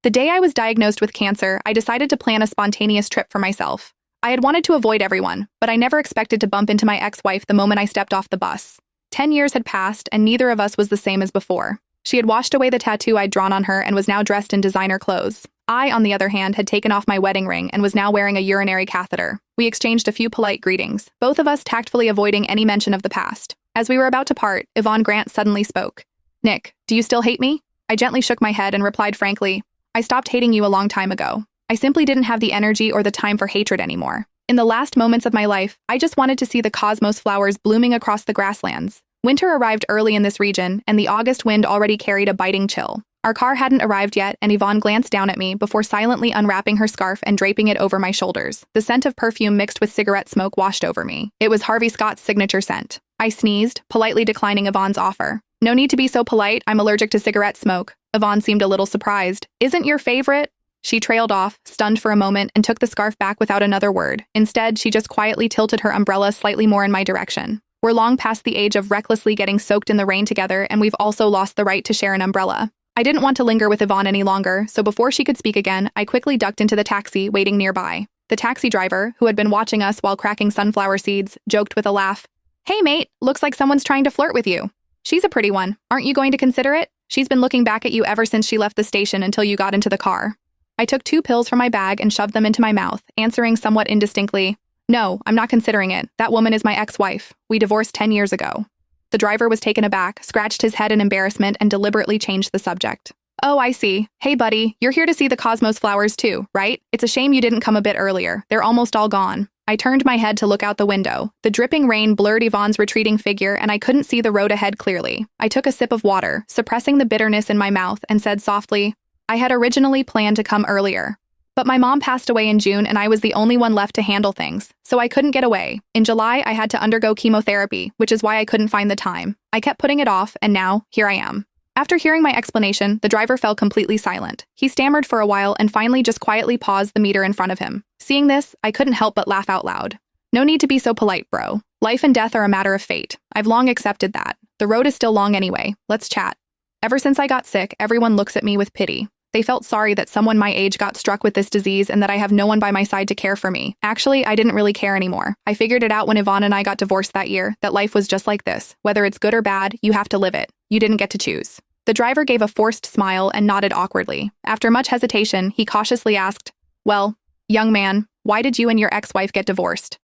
The day I was diagnosed with cancer, I decided to plan a spontaneous trip for myself. I had wanted to avoid everyone, but I never expected to bump into my ex-wife the moment I stepped off the bus. 10 years had passed, and neither of us was the same as before. She had washed away the tattoo I'd drawn on her and was now dressed in designer clothes. I, on the other hand, had taken off my wedding ring and was now wearing a urinary catheter. We exchanged a few polite greetings, both of us tactfully avoiding any mention of the past. As we were about to part, Yvonne Grant suddenly spoke. "Nick, do you still hate me?" I gently shook my head and replied frankly, "I stopped hating you a long time ago. I simply didn't have the energy or the time for hatred anymore. In the last moments of my life, I just wanted to see the cosmos flowers blooming across the grasslands." Winter arrived early in this region, and the August wind already carried a biting chill. Our car hadn't arrived yet, and Yvonne glanced down at me before silently unwrapping her scarf and draping it over my shoulders. The scent of perfume mixed with cigarette smoke washed over me. It was Harvey Scott's signature scent. I sneezed, politely declining Yvonne's offer. "No need to be so polite, I'm allergic to cigarette smoke." Yvonne seemed a little surprised. "Isn't your favorite?" She trailed off, stunned for a moment, and took the scarf back without another word. Instead, she just quietly tilted her umbrella slightly more in my direction. We're long past the age of recklessly getting soaked in the rain together, and we've also lost the right to share an umbrella. I didn't want to linger with Yvonne any longer, so before she could speak again, I quickly ducked into the taxi waiting nearby. The taxi driver, who had been watching us while cracking sunflower seeds, joked with a laugh. "Hey mate, looks like someone's trying to flirt with you. She's a pretty one. Aren't you going to consider it? She's been looking back at you ever since she left the station until you got into the car." I took 2 pills from my bag and shoved them into my mouth, answering somewhat indistinctly, "No, I'm not considering it. That woman is my ex-wife. We divorced 10 years ago." The driver was taken aback, scratched his head in embarrassment, and deliberately changed the subject. "Oh, I see. Hey buddy, you're here to see the cosmos flowers too, right? It's a shame you didn't come a bit earlier. They're almost all gone." I turned my head to look out the window. The dripping rain blurred Yvonne's retreating figure, and I couldn't see the road ahead clearly. I took a sip of water, suppressing the bitterness in my mouth, and said softly, "I had originally planned to come earlier. But my mom passed away in June and I was the only one left to handle things, so I couldn't get away. In July, I had to undergo chemotherapy, which is why I couldn't find the time. I kept putting it off, and now, here I am." After hearing my explanation, the driver fell completely silent. He stammered for a while and finally just quietly paused the meter in front of him. Seeing this, I couldn't help but laugh out loud. "No need to be so polite, bro. Life and death are a matter of fate. I've long accepted that. The road is still long anyway. Let's chat." Ever since I got sick, everyone looks at me with pity. They felt sorry that someone my age got struck with this disease and that I have no one by my side to care for me. Actually, I didn't really care anymore. I figured it out when Yvonne and I got divorced that year, that life was just like this. Whether it's good or bad, you have to live it. You didn't get to choose. The driver gave a forced smile and nodded awkwardly. After much hesitation, he cautiously asked, "Well, young man, why did you and your ex-wife get divorced?"